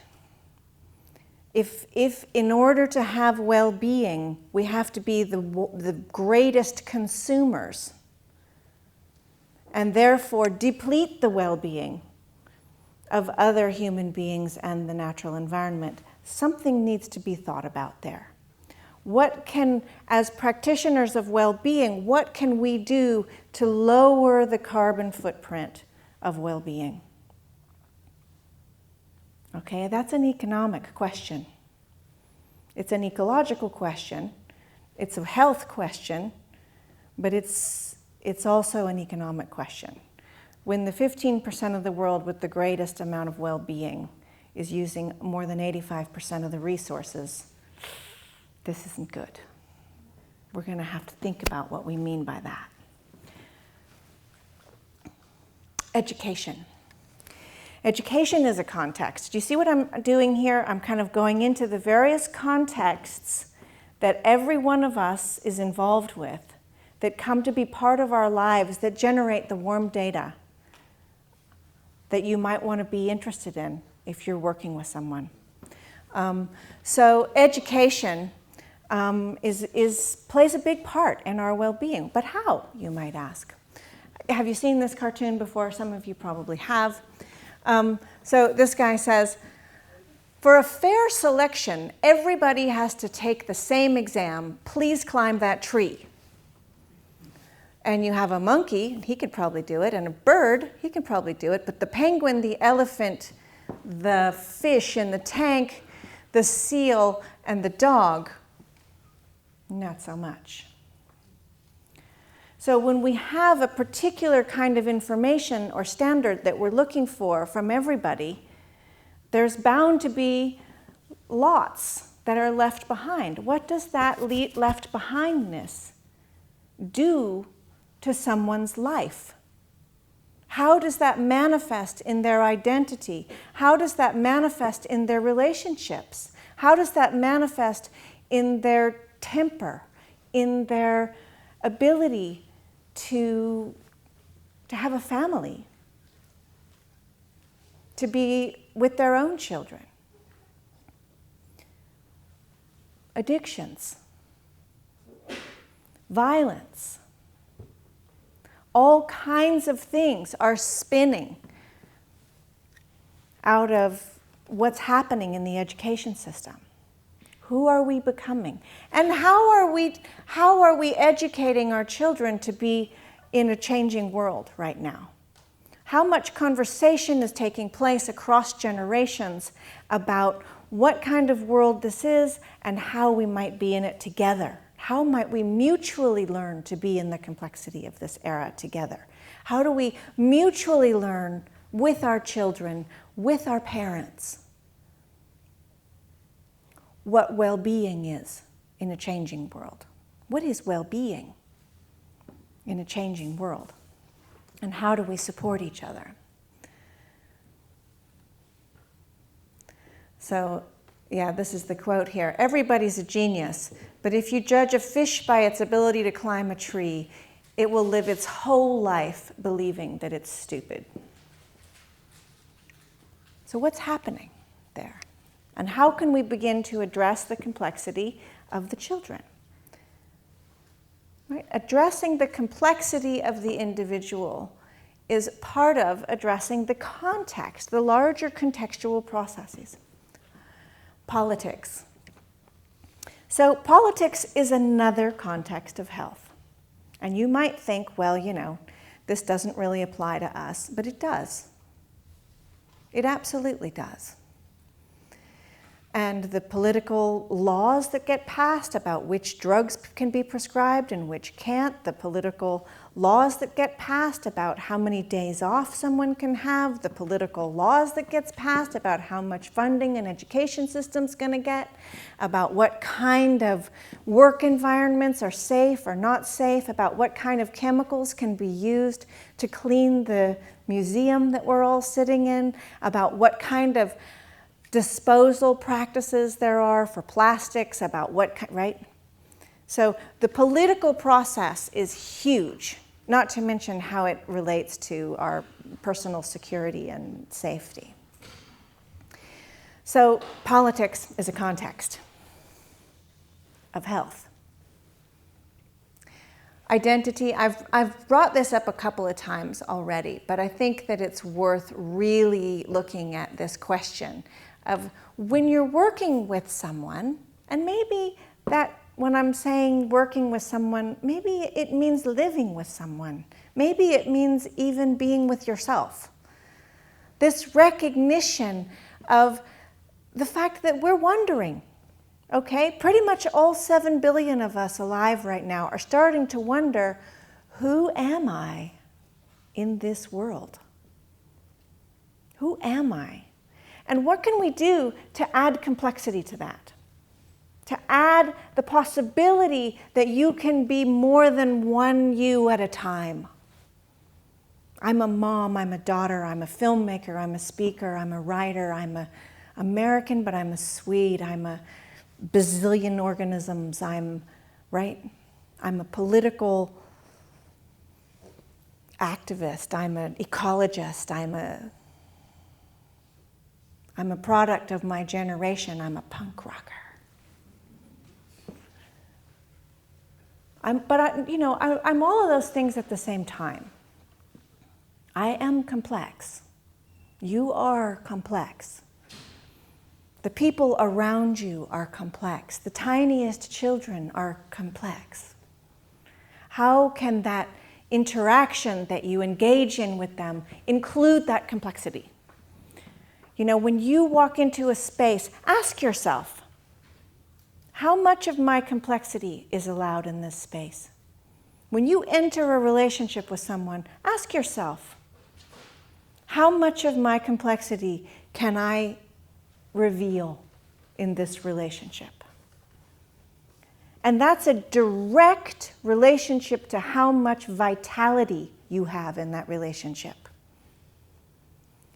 If in order to have well-being, we have to be the greatest consumers, and therefore deplete the well-being of other human beings and the natural environment, something needs to be thought about there. What can, as practitioners of well-being, what can we do to lower the carbon footprint of well-being? Okay, that's an economic question. It's an ecological question. It's a health question, but it's also an economic question. When the 15% of the world with the greatest amount of well-being is using more than 85% of the resources, this isn't good. We're going to have to think about what we mean by that. Education. Education is a context. Do you see what I'm doing here? I'm kind of going into the various contexts that every one of us is involved with, that come to be part of our lives, that generate the warm data that you might want to be interested in if you're working with someone. So education plays a big part in our well-being. But how, you might ask? Have you seen this cartoon before? Some of you probably have. So this guy says, for a fair selection, everybody has to take the same exam. Please climb that tree. And you have a monkey, he could probably do it, and a bird, he can probably do it, but the penguin, the elephant, the fish in the tank, the seal, and the dog, not so much. So when we have a particular kind of information or standard that we're looking for from everybody, there's bound to be lots that are left behind. What does that left behindness do to someone's life? How does that manifest in their identity? How does that manifest in their relationships? How does that manifest in their temper, in their ability to have a family, to be with their own children? Addictions, violence, all kinds of things are spinning out of what's happening in the education system. Who are we becoming? And how are we educating our children to be in a changing world right now? How much conversation is taking place across generations about what kind of world this is and how we might be in it together? How might we mutually learn to be in the complexity of this era together? How do we mutually learn with our children, with our parents, what well-being is in a changing world? What is well-being in a changing world? And how do we support each other? So, yeah, this is the quote here. Everybody's a genius, but if you judge a fish by its ability to climb a tree, it will live its whole life believing that it's stupid. So what's happening there? And how can we begin to address the complexity of the children? Right? Addressing the complexity of the individual is part of addressing the context, the larger contextual processes. Politics. So politics is another context of health. And you might think, well, you know, this doesn't really apply to us, but it does. It absolutely does. And the political laws that get passed about which drugs can be prescribed and which can't, the political laws that get passed about how many days off someone can have, the political laws that gets passed about how much funding an education system's going to get, about what kind of work environments are safe or not safe, about what kind of chemicals can be used to clean the museum that we're all sitting in, about what kind of disposal practices there are for plastics, about what, right? So the political process is huge, not to mention how it relates to our personal security and safety. So politics is a context of health. Identity, I've brought this up a couple of times already, but I think that it's worth really looking at this question of when you're working with someone, and maybe that when I'm saying working with someone, maybe it means living with someone. Maybe it means even being with yourself. This recognition of the fact that we're wondering, okay? Pretty much all 7 billion of us alive right now are starting to wonder, who am I in this world? Who am I? And what can we do to add complexity to that? To add the possibility that you can be more than one you at a time. I'm a mom, I'm a daughter, I'm a filmmaker, I'm a speaker, I'm a writer, I'm an American, but I'm a Swede, I'm a bazillion organisms, I'm a political activist, I'm an ecologist, I'm a product of my generation, I'm a punk rocker. I'm all of those things at the same time. I am complex. You are complex. The people around you are complex. The tiniest children are complex. How can that interaction that you engage in with them include that complexity? You know, when you walk into a space, ask yourself, how much of my complexity is allowed in this space? When you enter a relationship with someone, ask yourself, how much of my complexity can I reveal in this relationship. And that's a direct relationship to how much vitality you have in that relationship.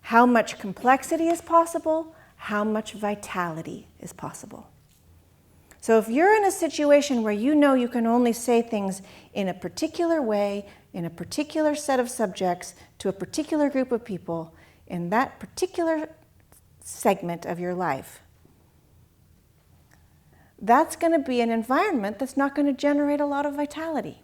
How much complexity is possible, how much vitality is possible. So if you're in a situation where you know you can only say things in a particular way, in a particular set of subjects, to a particular group of people, in that particular segment of your life, that's going to be an environment that's not going to generate a lot of vitality.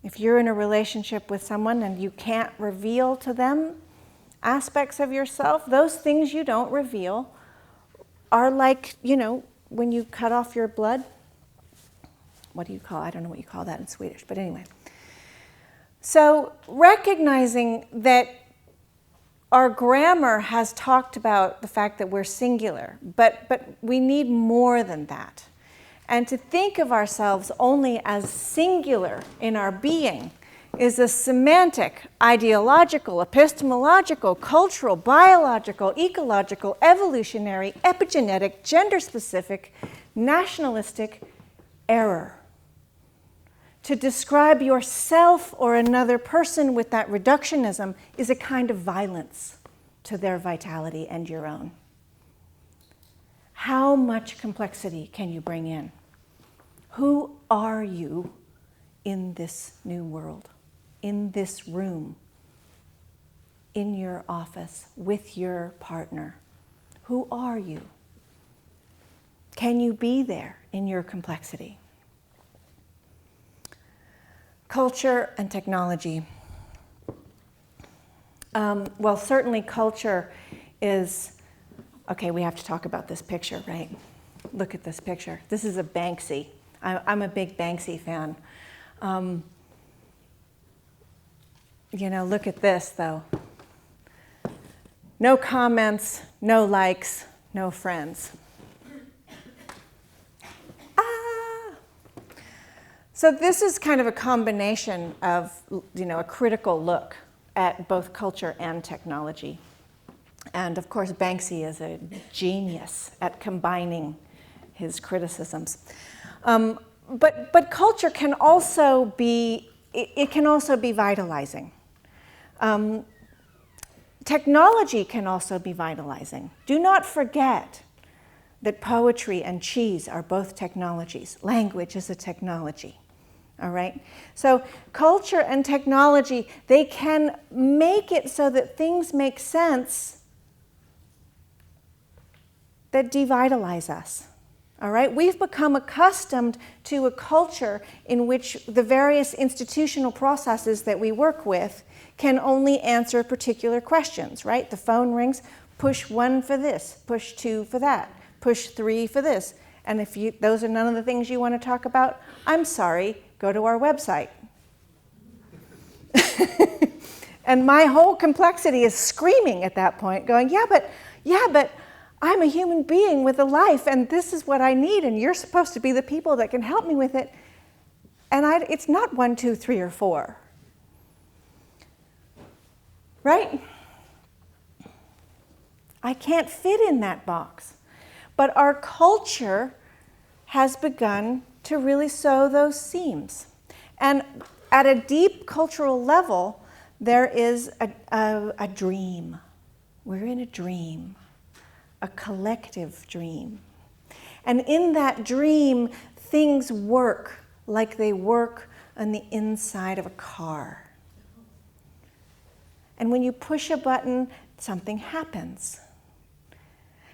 If you're in a relationship with someone and you can't reveal to them aspects of yourself, those things you don't reveal are like, when you cut off your blood. What do you call? I don't know what you call that in Swedish, but anyway. So recognizing that our grammar has talked about the fact that we're singular, but we need more than that. And to think of ourselves only as singular in our being is a semantic, ideological, epistemological, cultural, biological, ecological, evolutionary, epigenetic, gender-specific, nationalistic error. To describe yourself or another person with that reductionism is a kind of violence to their vitality and your own. How much complexity can you bring in? Who are you in this new world, in this room, in your office, with your partner? Who are you? Can you be there in your complexity? Culture and technology. Well, certainly culture is, okay, we have to talk about this picture, right? Look at this picture. This is a Banksy. I'm a big Banksy fan. Look at this, though. No comments, no likes, no friends. So this is kind of a combination of, a critical look at both culture and technology. And of course, Banksy is a genius at combining his criticisms. But culture can also be, it can also be vitalizing. Technology can also be vitalizing. Do not forget that poetry and cheese are both technologies. Language is a technology. All right? So culture and technology, they can make it so that things make sense that devitalize us. All right? We've become accustomed to a culture in which the various institutional processes that we work with can only answer particular questions, right? The phone rings, push 1 for this, push 2 for that, push 3 for this. And if those are none of the things you want to talk about, I'm sorry, go to our website. And my whole complexity is screaming at that point, going, yeah, but I'm a human being with a life, and this is what I need, and you're supposed to be the people that can help me with it. And it's not 1, 2, 3, or 4. Right? I can't fit in that box. But our culture has begun to really sow those seams. And at a deep cultural level, there is a dream. We're in a dream, a collective dream. And in that dream, things work like they work on the inside of a car. And when you push a button, something happens.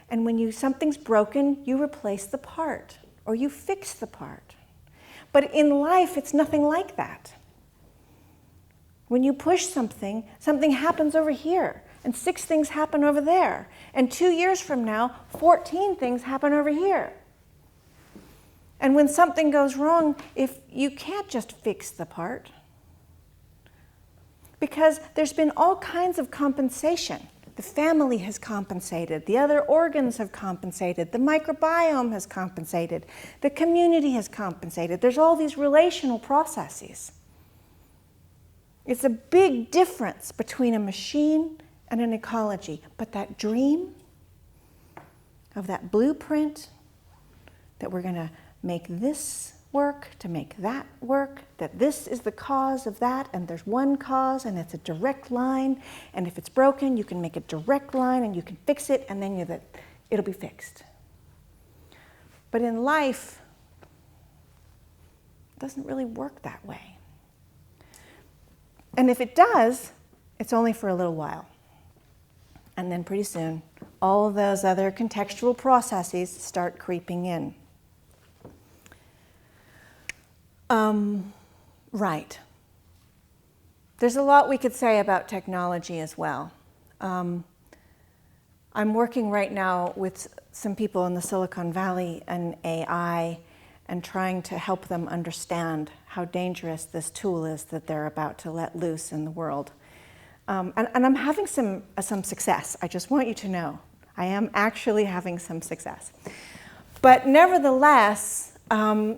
And when something's broken, you replace the part, or you fix the part. But in life, it's nothing like that. When you push something, something happens over here, and 6 things happen over there. And 2 years from now, 14 things happen over here. And when something goes wrong, if you can't just fix the part, because there's been all kinds of compensation. The family has compensated, the other organs have compensated, the microbiome has compensated, the community has compensated. There's all these relational processes. It's a big difference between a machine and an ecology, but that dream of that blueprint, that we're going to make this work to make that work, that this is the cause of that, and there's one cause, and it's a direct line, and if it's broken, you can make a direct line, and you can fix it, and then it'll be fixed. But in life, it doesn't really work that way. And if it does, it's only for a little while. And then pretty soon, all of those other contextual processes start creeping in. Right. There's a lot we could say about technology as well. I'm working right now with some people in the Silicon Valley and AI and trying to help them understand how dangerous this tool is that they're about to let loose in the world. And I'm having some success. I just want you to know. I am actually having some success. But nevertheless,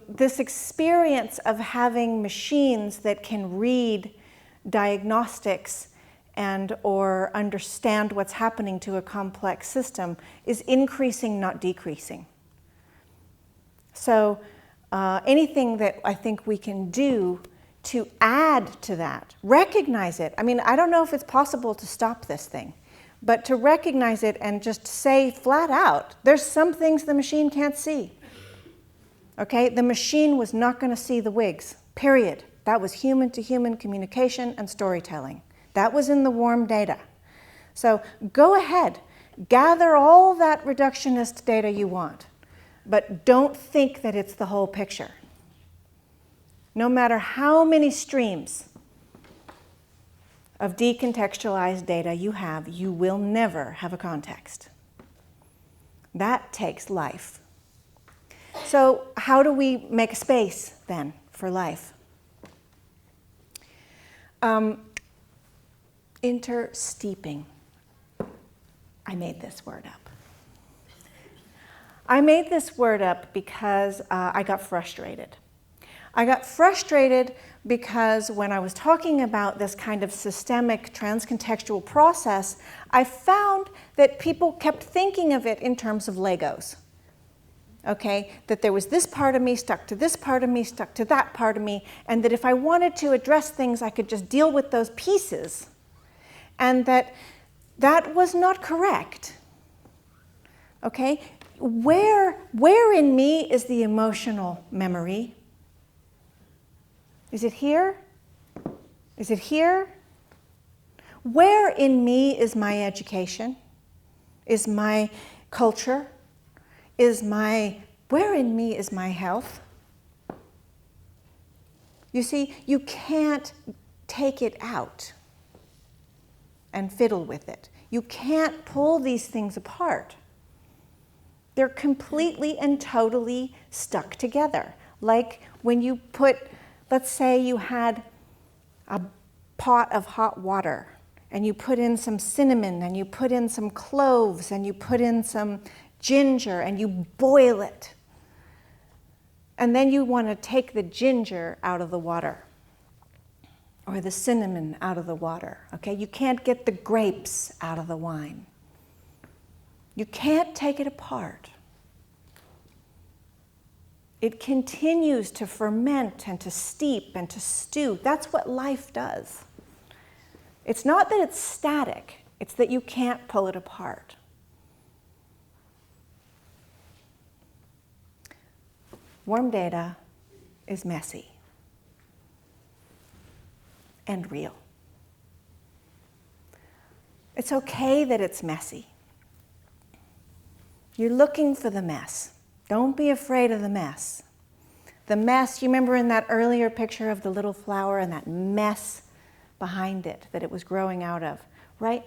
this experience of having machines that can read diagnostics and or understand what's happening to a complex system is increasing, not decreasing. So anything that I think we can do to add to that, recognize it. I mean, I don't know if it's possible to stop this thing, but to recognize it and just say flat out, there's some things the machine can't see. Okay, the machine was not going to see the wigs, period. That was human-to-human communication and storytelling. That was in the warm data. So go ahead, gather all that reductionist data you want, but don't think that it's the whole picture. No matter how many streams of decontextualized data you have, you will never have a context. That takes life. So how do we make space then for life? Intersteeping. I made this word up. I made this word up because I got frustrated. I got frustrated because when I was talking about this kind of systemic transcontextual process, I found that people kept thinking of it in terms of Legos. Okay, that there was this part of me stuck to this part of me, stuck to that part of me, and that if I wanted to address things, I could just deal with those pieces. And that was not correct. Okay, where in me is the emotional memory? Is it here? Is it here? Where in me is my education? Is my culture? Where in me is my health? You see, you can't take it out and fiddle with it. You can't pull these things apart. They're completely and totally stuck together. Like when you put, let's say you had a pot of hot water and you put in some cinnamon and you put in some cloves and you put in some ginger and you boil it. And then you want to take the ginger out of the water or the cinnamon out of the water. Okay, you can't get the grapes out of the wine. You can't take it apart. It continues to ferment and to steep and to stew. That's what life does. It's not that it's static, it's that you can't pull it apart. Warm data is messy and real. It's okay that it's messy. You're looking for the mess. Don't be afraid of the mess. The mess, you remember in that earlier picture of the little flower and that mess behind it that it was growing out of, right?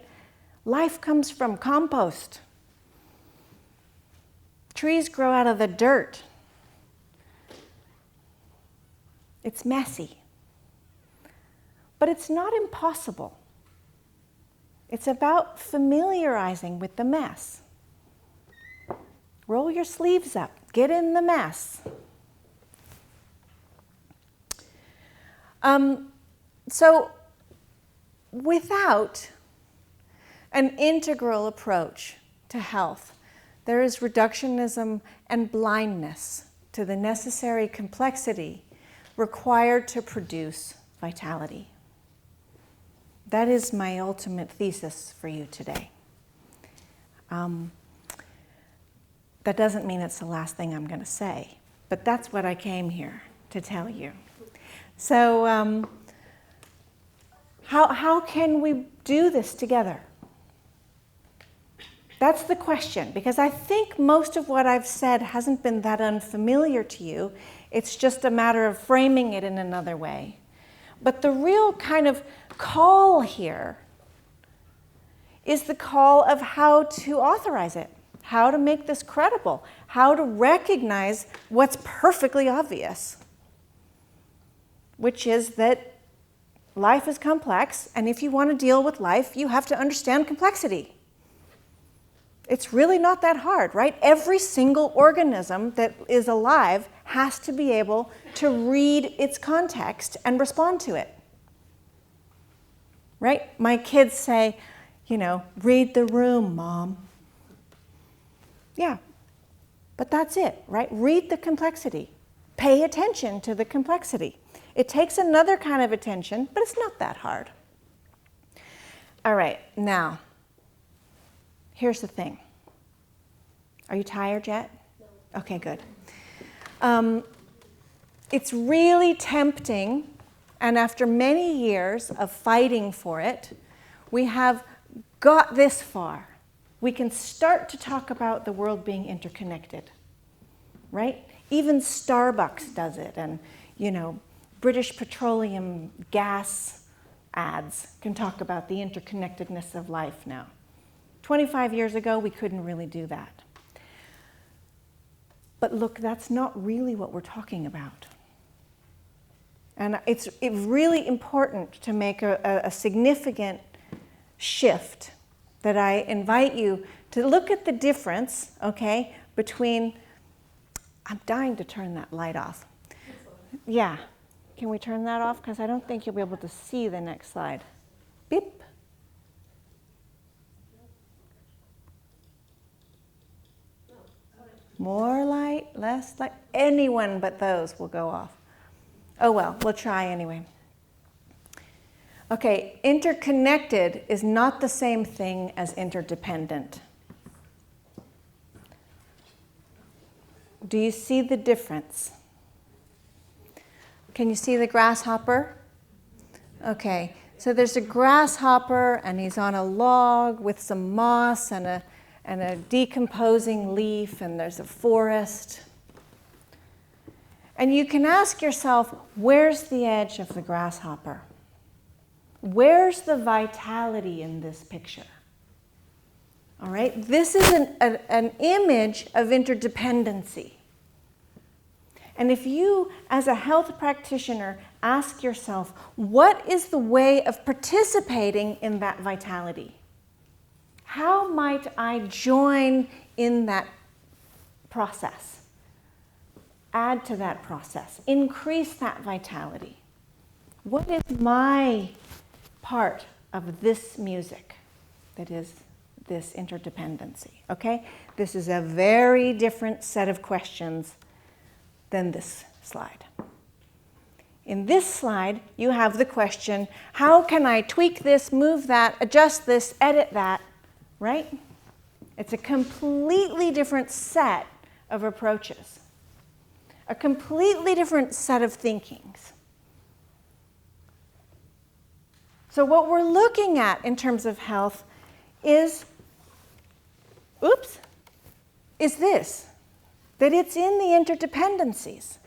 Life comes from compost. Trees grow out of the dirt. It's messy. But it's not impossible. It's about familiarizing with the mess. Roll your sleeves up. Get in the mess. So without an integral approach to health, there is reductionism and blindness to the necessary complexity required to produce vitality. That is my ultimate thesis for you today. That doesn't mean it's the last thing I'm going to say, but that's what I came here to tell you. So how can we do this together? That's the question, because I think most of what I've said hasn't been that unfamiliar to you. It's just a matter of framing it in another way. But the real kind of call here is the call of how to authorize it, how to make this credible, how to recognize what's perfectly obvious, which is that life is complex, and if you want to deal with life, you have to understand complexity. It's really not that hard, right? Every single organism that is alive has to be able to read its context and respond to it. Right? My kids say, read the room, Mom. Yeah, but that's it, right? Read the complexity. Pay attention to the complexity. It takes another kind of attention, but it's not that hard. All right, now, here's the thing. Are you tired yet? No. Okay, good. It's really tempting, and after many years of fighting for it, we have got this far. We can start to talk about the world being interconnected, right? Even Starbucks does it, and, British Petroleum gas ads can talk about the interconnectedness of life now. 25 years ago, we couldn't really do that. But look, that's not really what we're talking about. And it's really important to make a significant shift that I invite you to look at the difference, okay, between, I'm dying to turn that light off. Yeah, can we turn that off? Because I don't think you'll be able to see the next slide. Beep. More light, less light, anyone but those will go off. Oh well, we'll try anyway. Okay, interconnected is not the same thing as interdependent. Do you see the difference? Can you see the grasshopper? Okay, so there's a grasshopper and he's on a log with some moss and a decomposing leaf, and there's a forest. And you can ask yourself, where's the edge of the grasshopper? Where's the vitality in this picture? All right, this is an image of interdependency. And if you, as a health practitioner, ask yourself, what is the way of participating in that vitality? How might I join in that process? Add to that process, increase that vitality. What is my part of this music that is this interdependency? Okay? This is a very different set of questions than this slide. In this slide, you have the question, how can I tweak this, move that, adjust this, edit that, right? It's a completely different set of approaches, a completely different set of thinkings. So what we're looking at in terms of health is this, that it's in the interdependencies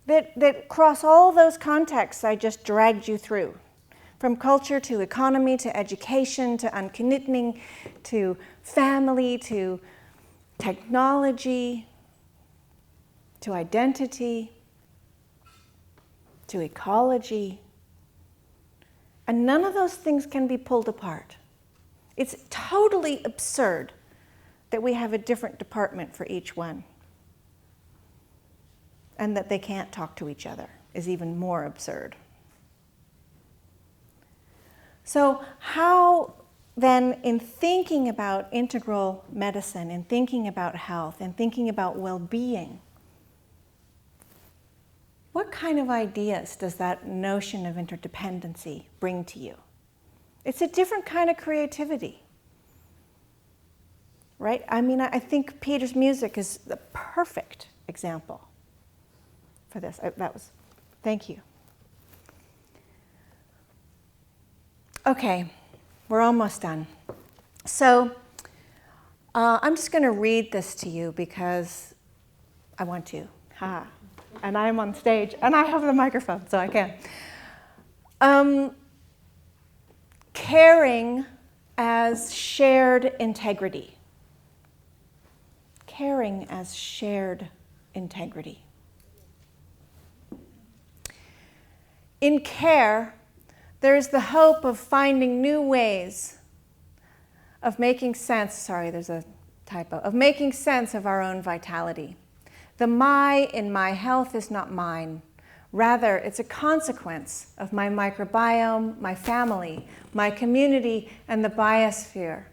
that cross all those contexts I just dragged you through, from culture to economy to education to unknitting to family to technology to identity to ecology. And none of those things can be pulled apart. It's totally absurd that we have a different department for each one. And that they can't talk to each other is even more absurd. So how then in thinking about integral medicine, in thinking about health, and thinking about well-being, what kind of ideas does that notion of interdependency bring to you? It's a different kind of creativity, right? I mean, I think Peter's music is the perfect example for this. Thank you. Okay, we're almost done. So I'm just going to read this to you because I want to. And I'm on stage, and I have the microphone, so I can. Caring as shared integrity. Caring as shared integrity. In care, there is the hope of finding new ways of making sense, sorry, there's a typo, of making sense of our own vitality. The my in my health is not mine. Rather, it's a consequence of my microbiome, my family, my community, and the biosphere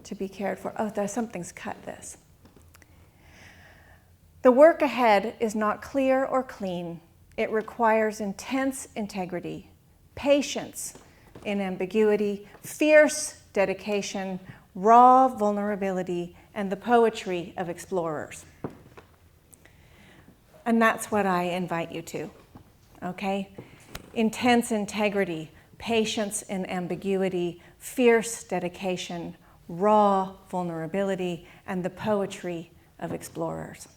to be cared for. Oh, something's cut this. The work ahead is not clear or clean. It requires intense integrity, patience in ambiguity, fierce dedication, raw vulnerability, and the poetry of explorers. And that's what I invite you to, okay? Intense integrity, patience in ambiguity, fierce dedication, raw vulnerability, and the poetry of explorers.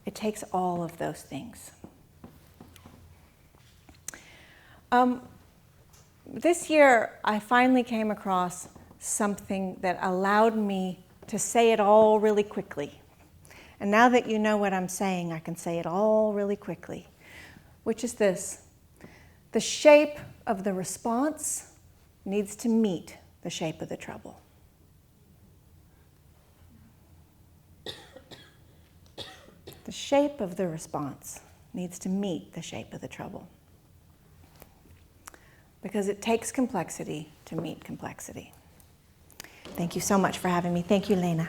It takes all of those things. This year, I finally came across something that allowed me to say it all really quickly. And now that you know what I'm saying, I can say it all really quickly, which is this. The shape of the response needs to meet the shape of the trouble. The shape of the response needs to meet the shape of the trouble. Because it takes complexity to meet complexity. Thank you so much for having me. Thank you, Lena.